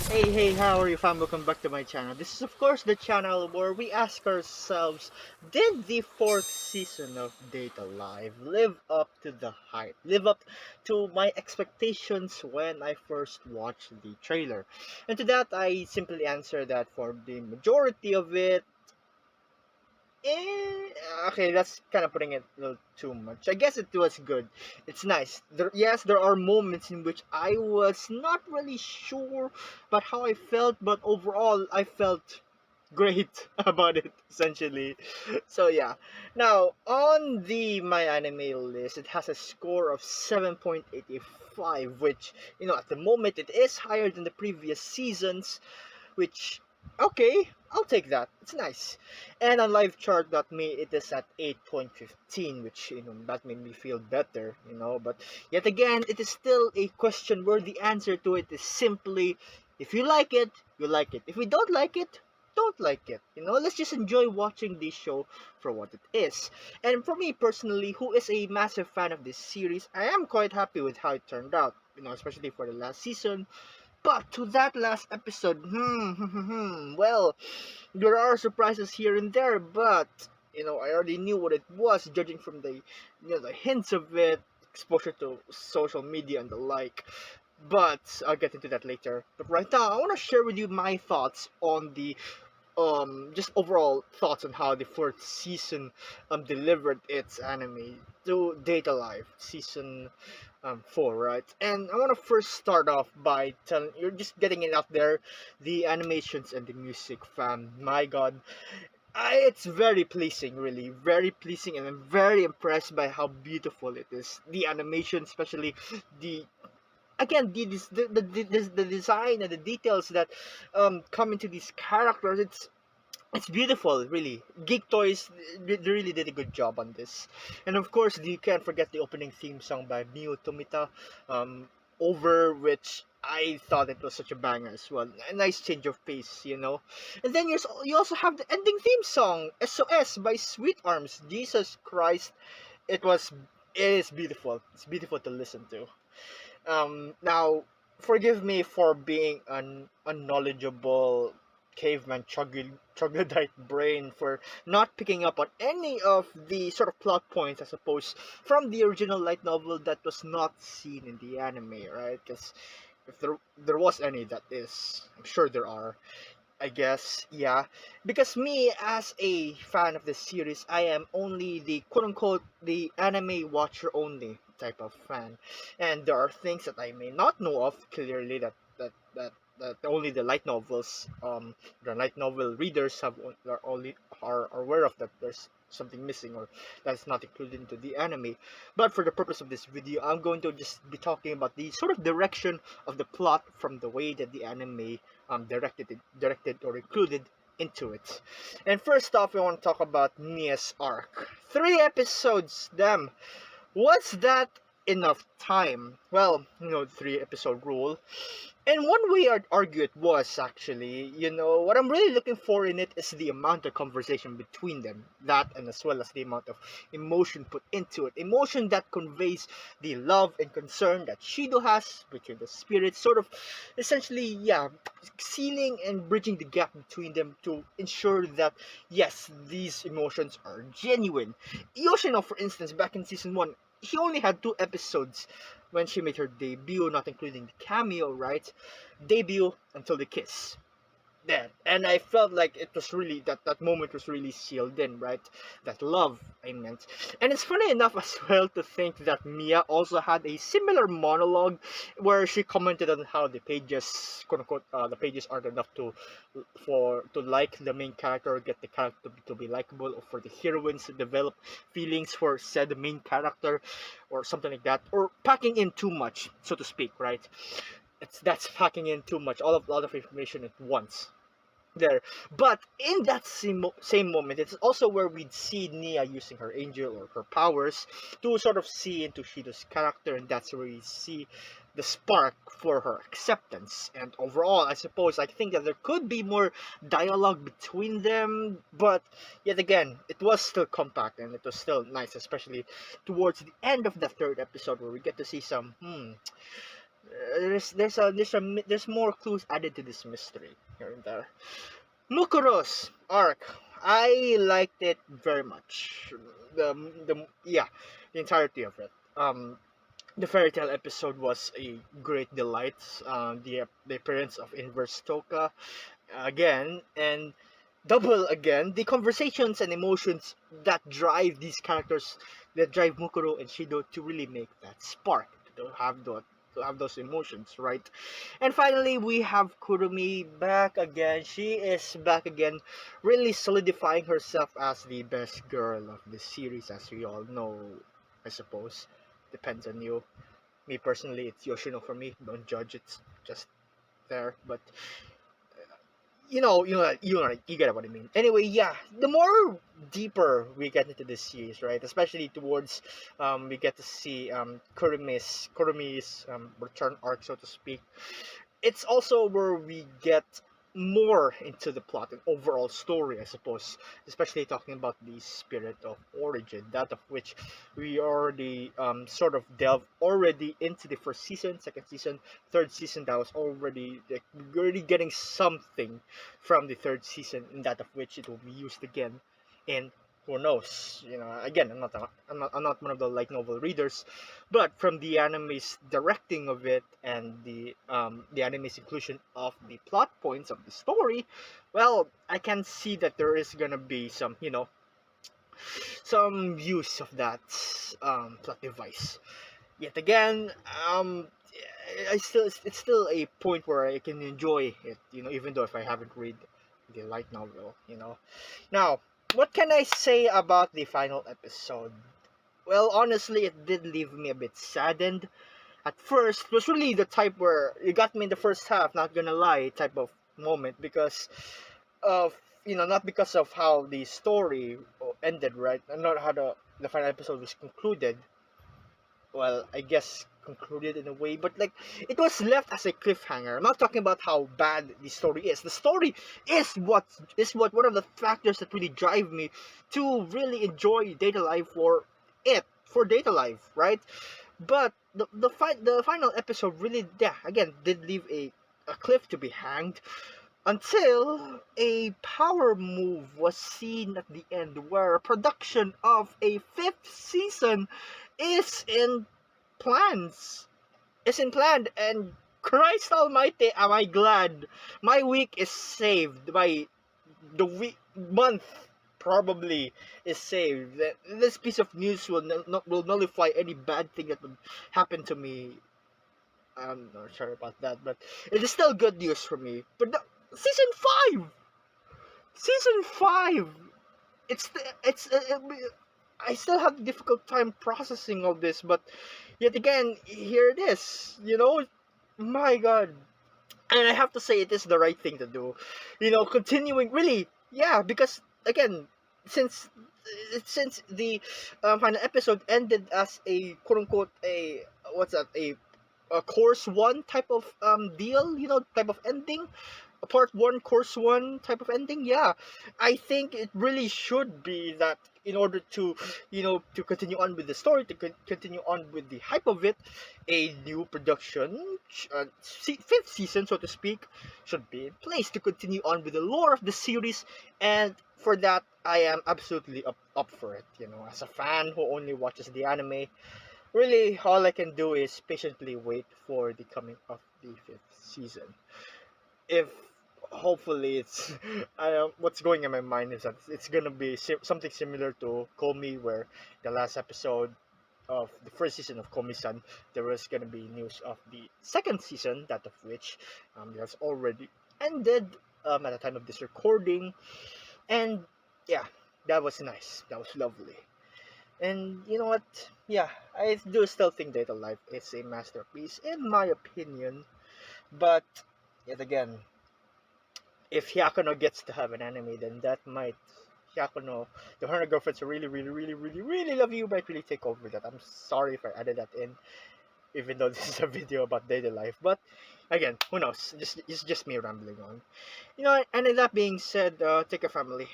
Hey, how are you fam? Welcome back to my channel. This is of course the channel where we ask ourselves, did the fourth season of Data Live live up to the hype? Live up to my expectations when I first watched the trailer? And to that I simply answer that for the majority of it, Eh, okay, that's kind of putting it a little too much. I guess it was good. It's nice. Yes, there are moments in which I was not really sure about how I felt, but overall, I felt great about it, essentially. So yeah. Now, on the My Anime list, it has a score of 7.85, which, at the moment, it is higher than the previous seasons, which, okay, I'll take that. It's nice. And on livechart.me, it is at 8.15, which, that made me feel better. But yet again, it is still a question where the answer to it is simply, if you like it, you like it. If we don't like it, don't like it. Let's just enjoy watching this show for what it is. And for me personally, who is a massive fan of this series, I am quite happy with how it turned out. Especially for the last season. But to that last episode, well, there are surprises here and there, but I already knew what it was, judging from the hints of it, exposure to social media and the like. But I'll get into that later. But right now, I want to share with you my thoughts on the just overall thoughts on how the fourth season delivered its anime to Data Life season 4, right? And I want to first start off by telling you're just getting it out there, the animations and the music, fam. My God, it's very pleasing, really, very pleasing, and I'm very impressed by how beautiful it is. The animation, especially the again the design and the details that come into these characters, it's beautiful, really. Geek Toys, they really did a good job on this. And of course, you can't forget the opening theme song by Miyu Tomita, over which I thought it was such a banger as well. A nice change of pace. And then you also have the ending theme song, SOS by Sweet Arms. Jesus Christ, it was it is beautiful. It's beautiful to listen to. Now, forgive me for being an unknowledgeable caveman troglodyte brain for not picking up on any of the sort of plot points, I suppose, from the original light novel that was not seen in the anime, right? Because if there was any, that is, I'm sure there are. I guess, yeah. Because me, as a fan of this series, I am only the quote unquote the anime watcher only type of fan, and there are things that I may not know of clearly that only the light novel readers are aware of, that there's something missing or that's not included into the anime. But for the purpose of this video, I'm going to just be talking about the sort of direction of the plot from the way that the anime directed or included into it. And first off, I want to talk about Mia's arc. 3 episodes, damn. Was that enough time? Well, 3 episode rule. And one way I'd argue it was actually, what I'm really looking for in it is the amount of conversation between them. That, and as well as the amount of emotion put into it. Emotion that conveys the love and concern that Shido has between the spirits, sort of essentially, yeah, sealing and bridging the gap between them to ensure that, yes, these emotions are genuine. Yoshino, for instance, back in season 1, he only had 2 episodes when she made her debut, not including the cameo, right? Debut until the kiss. There. And I felt like it was really, that moment was really sealed in, right? That love, I meant. And it's funny enough as well to think that Mia also had a similar monologue where she commented on how the pages, quote unquote, the pages aren't enough to like the main character, get the character to be likable, or for the heroines to develop feelings for said main character, or something like that, or packing in too much, so to speak, right? That's packing in too much, all of a lot of information at once there. But in that same moment, it's also where we'd see Nia using her angel or her powers to sort of see into Shido's character, and that's where we see the spark for her acceptance. And overall, I think that there could be more dialogue between them, but yet again, it was still compact and it was still nice, especially towards the end of the third episode where we get to see There's more clues added to this mystery here and there. Mukuro's arc, I liked it very much. Yeah, the entirety of it. The fairy tale episode was a great delight. The appearance of Inverse Toka again, and double again, the conversations and emotions that drive these characters, that drive Mukuro and Shido to really make that spark, to have those emotions, right? And finally, we have Kurumi back again. She is back again, really solidifying herself as the best girl of the series, as we all know, I suppose. Depends on you. Me personally, it's Yoshino for me. Don't judge, it's just there. But you get what I mean. Anyway, yeah, the more deeper we get into this series, right? Especially towards, we get to see Kurumi's return arc, so to speak. It's also where we get more into the plot and overall story, I suppose, especially talking about the spirit of origin, that of which we already sort of delved already into the first season, second season, third season. That was already like, we're already getting something from the third season, in that of which it will be used again in who knows. Again, I'm not one of the light novel readers, but from the anime's directing of it and the anime's inclusion of the plot points of the story, well, I can see that there is gonna be some use of that plot device. Yet again, it's still a point where I can enjoy it, even though if I haven't read the light novel. Now, what can I say about the final episode? Well, honestly, it did leave me a bit saddened. At first, it was really the type where you got me in the first half, not gonna lie, type of moment, because of, not because of how the story ended, right? And not how the final episode was concluded. Well, I guess concluded in a way, but like, it was left as a cliffhanger. I'm not talking about how bad the story is. The story is what one of the factors that really drive me to really enjoy Data Life for Data Life, right? But the final episode really, yeah, again, did leave a cliff to be hanged, until a power move was seen at the end, where production of a fifth season is in plans. Is in plan, and Christ Almighty, am I glad! My week is saved. The week month probably is saved. This piece of news will nullify any bad thing that would happen to me. I'm not sure about that, but it is still good news for me. But season 5, season 5, I still have a difficult time processing all this, but yet again, here it is. My God, and I have to say, it is the right thing to do. Continuing, really, yeah, because again, since since the final episode ended as a quote unquote a what's that a course one type of deal, type of ending, a part one course one type of ending. Yeah, I think it really should be that, in order to continue on with the story, to continue on with the hype of it, a new production, fifth season, so to speak, should be in place to continue on with the lore of the series. And for that, I am absolutely up for it. As a fan who only watches the anime, really, all I can do is patiently wait for the coming of the fifth season. If hopefully it's what's going in my mind is that it's gonna be something similar to Komi, where the last episode of the first season of Komi-san, there was gonna be news of the second season, that of which has already ended at the time of this recording. And yeah, that was nice, that was lovely. And you know what, yeah, I do still think Data Life is a masterpiece in my opinion. But yet again, if Hyakuno gets to have an anime, then that might, Hyakuno, the 100 Girlfriends who really, really, really, really, really love you, might really take over that. I'm sorry if I added that in, even though this is a video about daily life. But again, who knows? It's just me rambling on. And that being said, take a family.